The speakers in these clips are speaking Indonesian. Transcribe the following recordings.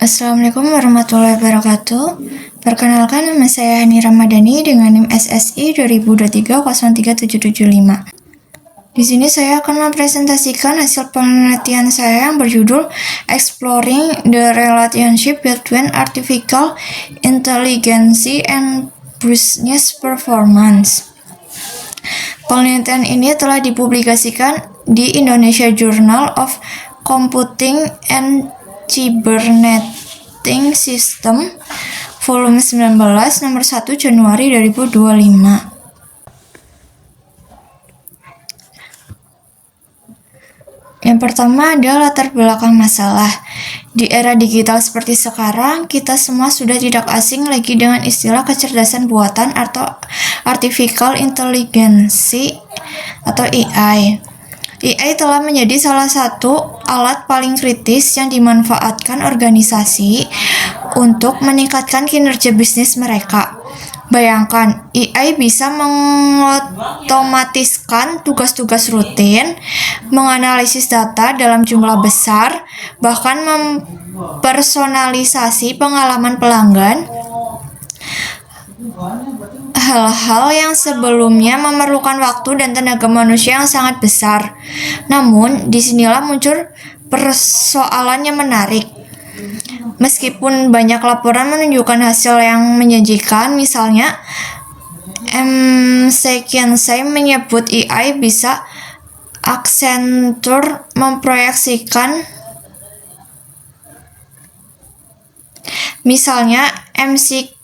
Assalamualaikum warahmatullahi wabarakatuh. Perkenalkan, nama saya Hani Ramadhani dengan NIM SSI 2023-03775. Di sini saya akan mempresentasikan hasil penelitian saya yang berjudul Exploring the Relationship Between Artificial Intelligence and Business Performance. Penelitian ini telah dipublikasikan di Indonesia Journal of Computing and Cybernetic System volume 19 nomor 1 Januari 2025. Yang pertama adalah latar belakang masalah. Di era digital seperti sekarang, kita semua sudah tidak asing lagi dengan istilah kecerdasan buatan atau Artificial Intelligence atau AI. AI telah menjadi salah satu alat paling kritis yang dimanfaatkan organisasi untuk meningkatkan kinerja bisnis mereka. Bayangkan, AI bisa mengotomatiskan tugas-tugas rutin, menganalisis data dalam jumlah besar, bahkan mempersonalisasi pengalaman pelanggan. Hal-hal yang sebelumnya memerlukan waktu dan tenaga manusia yang sangat besar. Namun, disinilah muncul persoalan yang menarik. Meskipun banyak laporan menunjukkan hasil yang menjanjikan, misalnya McKinsey menyebut AI bisa Accenture memproyeksikan McKinsey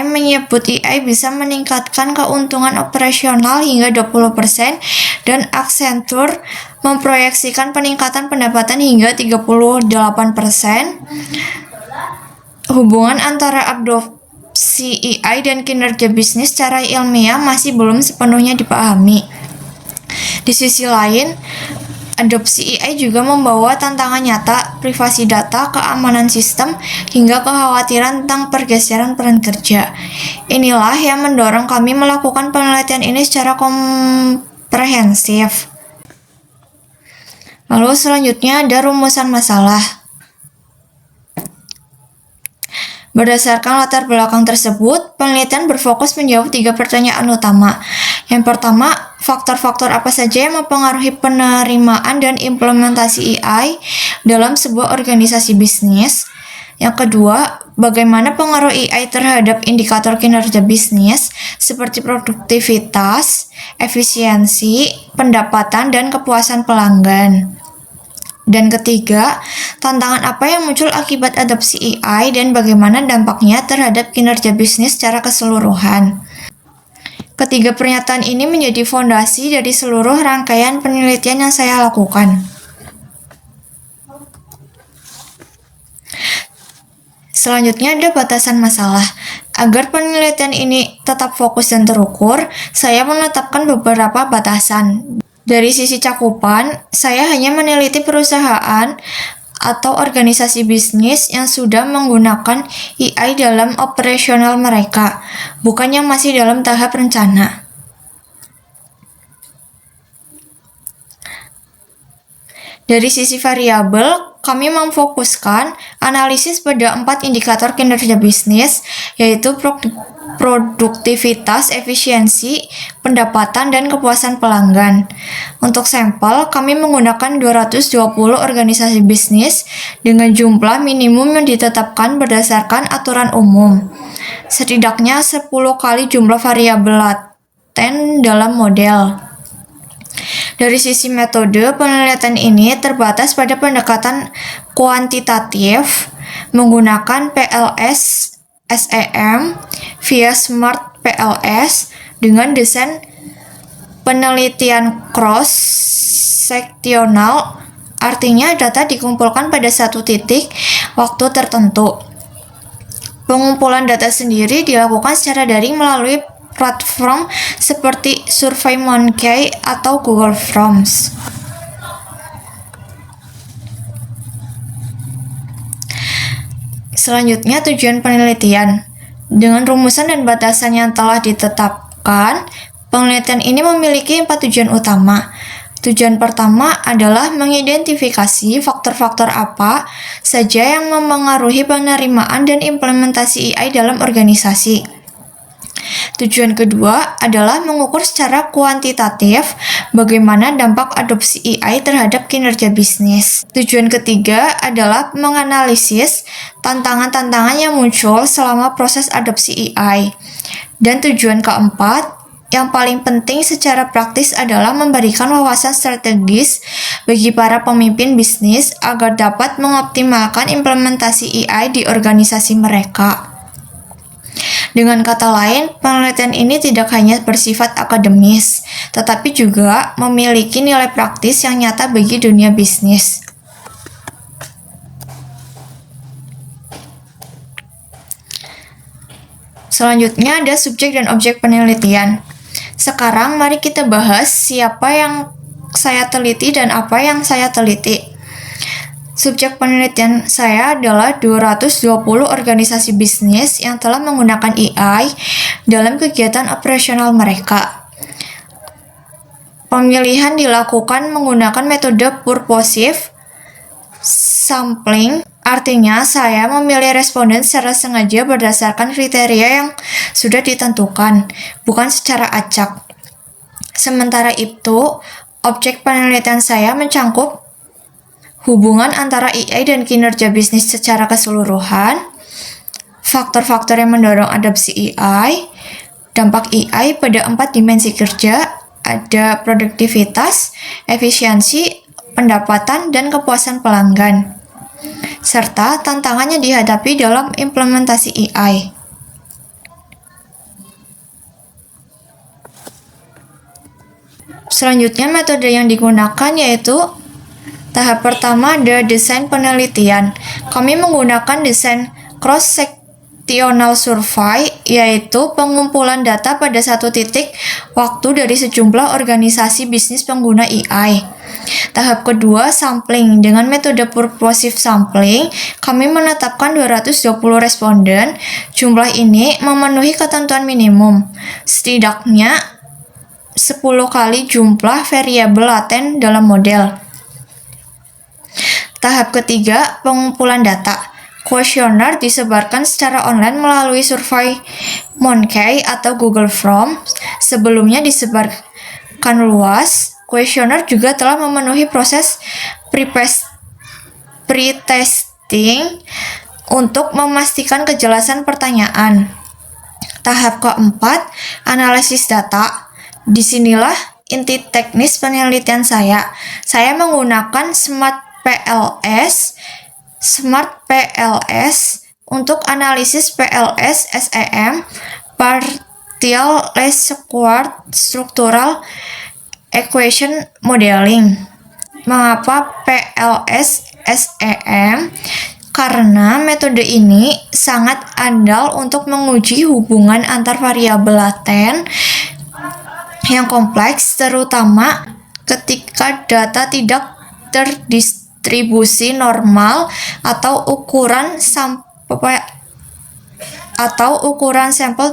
menyebut AI bisa meningkatkan keuntungan operasional hingga 20% dan Accenture memproyeksikan peningkatan pendapatan hingga 38%. Hubungan antara adopsi AI dan kinerja bisnis secara ilmiah masih belum sepenuhnya dipahami. Di sisi lain, adopsi AI juga membawa tantangan nyata, privasi data, keamanan sistem, hingga kekhawatiran tentang pergeseran peran kerja. Inilah yang mendorong kami melakukan penelitian ini secara komprehensif. Lalu selanjutnya ada rumusan masalah. Berdasarkan latar belakang tersebut, penelitian berfokus menjawab 3 pertanyaan utama. Yang pertama, faktor-faktor apa saja yang mempengaruhi penerimaan dan implementasi AI dalam sebuah organisasi bisnis? Yang kedua, bagaimana pengaruh AI terhadap indikator kinerja bisnis seperti produktivitas, efisiensi, pendapatan, dan kepuasan pelanggan? Dan ketiga, tantangan apa yang muncul akibat adopsi AI dan bagaimana dampaknya terhadap kinerja bisnis secara keseluruhan. Ketiga pernyataan ini menjadi fondasi dari seluruh rangkaian penelitian yang saya lakukan. Selanjutnya ada batasan masalah. Agar penelitian ini tetap fokus dan terukur, saya menetapkan beberapa batasan. Dari sisi cakupan, saya hanya meneliti perusahaan atau organisasi bisnis yang sudah menggunakan AI dalam operasional mereka, bukan yang masih dalam tahap rencana. Dari sisi variabel, kami memfokuskan analisis pada 4 indikator kinerja bisnis, yaitu produktivitas, efisiensi, pendapatan, dan kepuasan pelanggan. Untuk sampel, kami menggunakan 220 organisasi bisnis dengan jumlah minimum yang ditetapkan berdasarkan aturan umum. Setidaknya 10 kali jumlah variabel laten dalam model. Dari sisi metode, penelitian ini terbatas pada pendekatan kuantitatif menggunakan PLS SEM via Smart PLS dengan desain penelitian cross-seksional, artinya data dikumpulkan pada satu titik waktu tertentu. Pengumpulan data sendiri dilakukan secara daring melalui platform seperti SurveyMonkey atau Google Forms. Selanjutnya, tujuan penelitian. Dengan rumusan dan batasan yang telah ditetapkan, penelitian ini memiliki 4 tujuan utama. Tujuan pertama adalah mengidentifikasi faktor-faktor apa saja yang memengaruhi penerimaan dan implementasi AI dalam organisasi. Tujuan kedua adalah mengukur secara kuantitatif bagaimana dampak adopsi AI terhadap kinerja bisnis. Tujuan ketiga adalah menganalisis tantangan-tantangan yang muncul selama proses adopsi AI. Dan tujuan keempat, yang paling penting secara praktis adalah memberikan wawasan strategis bagi para pemimpin bisnis agar dapat mengoptimalkan implementasi AI di organisasi mereka. Dengan kata lain, penelitian ini tidak hanya bersifat akademis, tetapi juga memiliki nilai praktis yang nyata bagi dunia bisnis. Selanjutnya ada subjek dan objek penelitian. Sekarang mari kita bahas siapa yang saya teliti dan apa yang saya teliti. Subjek penelitian saya adalah 220 organisasi bisnis yang telah menggunakan AI dalam kegiatan operasional mereka. Pemilihan dilakukan menggunakan metode purposive sampling, artinya saya memilih responden secara sengaja berdasarkan kriteria yang sudah ditentukan, bukan secara acak. Sementara itu, objek penelitian saya mencakup hubungan antara AI dan kinerja bisnis secara keseluruhan, faktor-faktor yang mendorong adopsi AI, dampak AI pada 4 dimensi kerja, ada produktivitas, efisiensi, pendapatan, dan kepuasan pelanggan, serta tantangannya dihadapi dalam implementasi AI. Selanjutnya, metode yang digunakan yaitu tahap pertama ada desain penelitian. Kami menggunakan desain cross-sectional survey, yaitu pengumpulan data pada satu titik waktu dari sejumlah organisasi bisnis pengguna AI. Tahap kedua, sampling. Dengan metode purposive sampling, kami menetapkan 220 responden. Jumlah ini memenuhi ketentuan minimum, setidaknya 10 kali jumlah variabel laten dalam model. Tahap ketiga, pengumpulan data. Kuesioner disebarkan secara online melalui survei Monkey atau Google Forms. Sebelumnya disebarkan luas, kuesioner juga telah memenuhi proses pre-testing untuk memastikan kejelasan pertanyaan. Tahap keempat, analisis data. Disinilah inti teknis penelitian saya. Saya menggunakan Smart PLS untuk analisis PLS SEM, Partial Least Squared Structural Equation Modeling. Mengapa PLS SEM? Karena metode ini sangat andal untuk menguji hubungan antar variabel laten yang kompleks, terutama ketika data tidak terdistribusi normal atau ukuran sampel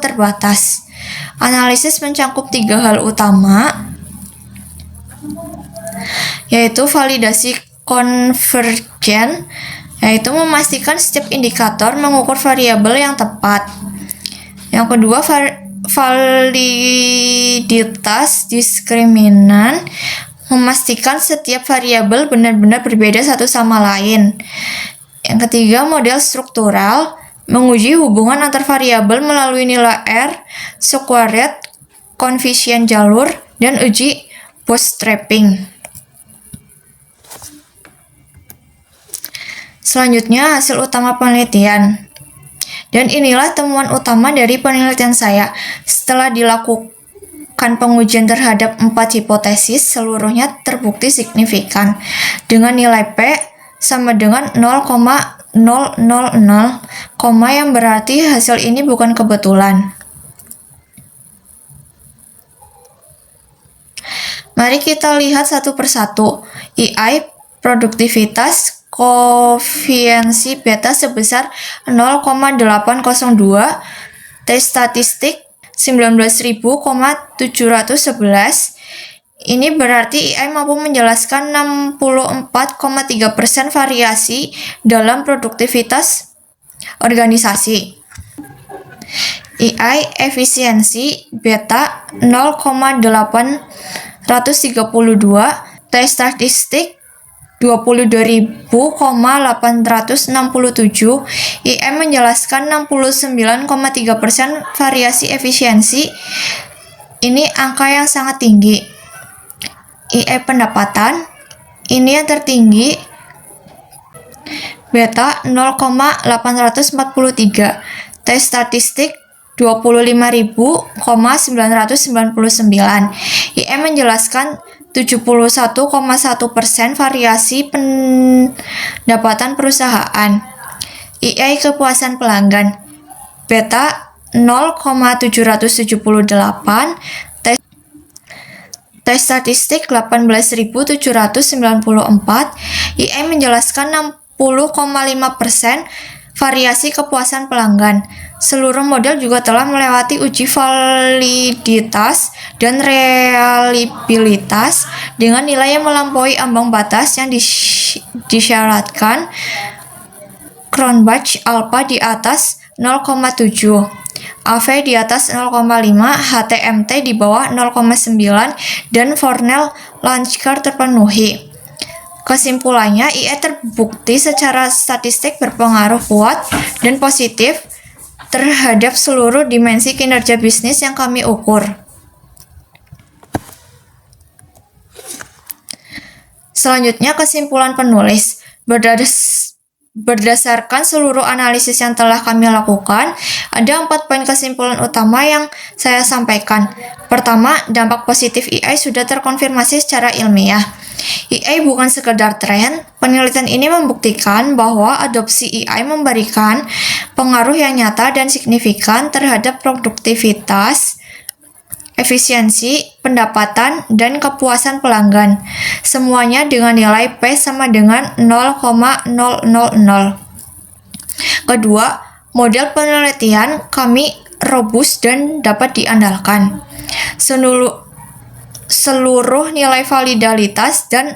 terbatas. Analisis mencakup 3 hal utama, yaitu validasi konvergen, yaitu memastikan setiap indikator mengukur variabel yang tepat. Yang kedua, validitas diskriminan, memastikan setiap variabel benar-benar berbeda satu sama lain. Yang ketiga, model struktural, menguji hubungan antar variabel melalui nilai R, squared, koefisien jalur, dan uji bootstrapping. Selanjutnya, hasil utama penelitian. Dan inilah temuan utama dari penelitian saya. Setelah dilakukan pengujian terhadap 4 hipotesis, seluruhnya terbukti signifikan dengan nilai P sama dengan 0,000, yang berarti hasil ini bukan kebetulan. Mari kita lihat satu persatu. AI, produktivitas, koefiensi beta sebesar 0,802, T statistik 19.711, Ini berarti AI mampu menjelaskan 64,3% variasi dalam produktivitas organisasi. AI efisiensi beta 0,832, T statistik 22.867, IM menjelaskan 69,3% variasi efisiensi. Ini angka yang sangat tinggi. IE pendapatan, ini yang tertinggi, beta 0,843, T statistik 25.999, IM menjelaskan 71,1% variasi pendapatan perusahaan. IE kepuasan pelanggan, beta 0,778, T statistik 18.794, IE menjelaskan 60,5% variasi kepuasan pelanggan. Seluruh model juga telah melewati uji validitas dan reliabilitas dengan nilai yang melampaui ambang batas yang disyaratkan. Cronbach alpha di atas 0,7, AV di atas 0,5, HTMT di bawah 0,9, dan Fornell Lanchar terpenuhi. Kesimpulannya, IE terbukti secara statistik berpengaruh kuat dan positif terhadap seluruh dimensi kinerja bisnis yang kami ukur. Selanjutnya, kesimpulan penulis. Berdasarkan seluruh analisis yang telah kami lakukan, ada 4 poin kesimpulan utama yang saya sampaikan. Pertama, dampak positif AI sudah terkonfirmasi secara ilmiah. AI bukan sekedar tren. Penelitian ini membuktikan bahwa adopsi AI memberikan pengaruh yang nyata dan signifikan terhadap produktivitas, efisiensi, pendapatan, dan kepuasan pelanggan. Semuanya dengan nilai P sama dengan 0,000. Kedua, model penelitian kami robust dan dapat diandalkan. Seluruh nilai validalitas dan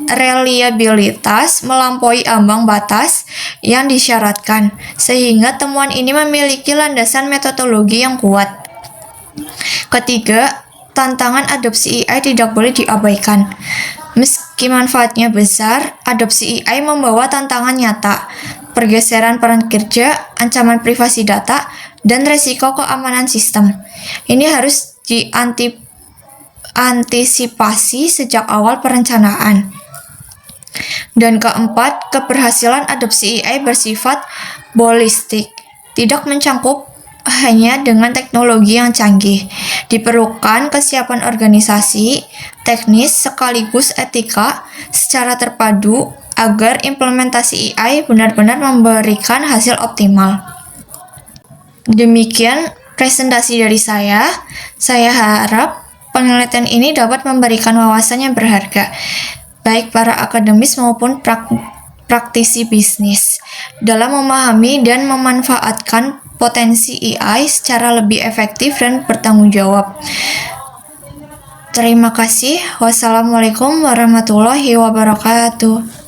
reliabilitas melampaui ambang batas yang disyaratkan, sehingga temuan ini memiliki landasan metodologi yang kuat. Ketiga, tantangan adopsi AI tidak boleh diabaikan. Meski manfaatnya besar, adopsi AI membawa tantangan nyata, pergeseran peran kerja, ancaman privasi data, dan resiko keamanan sistem. Ini harus diantisipasi sejak awal perencanaan. Dan keempat, keberhasilan adopsi AI bersifat holistik, tidak mencangkup hanya dengan teknologi yang canggih. Diperlukan kesiapan organisasi, teknis, sekaligus etika secara terpadu agar implementasi AI benar-benar memberikan hasil optimal. Demikian presentasi dari saya. Saya harap penelitian ini dapat memberikan wawasan yang berharga, baik para akademis maupun praktisi bisnis, dalam memahami dan memanfaatkan potensi AI secara lebih efektif dan bertanggung jawab. Terima kasih. Wassalamualaikum warahmatullahi wabarakatuh.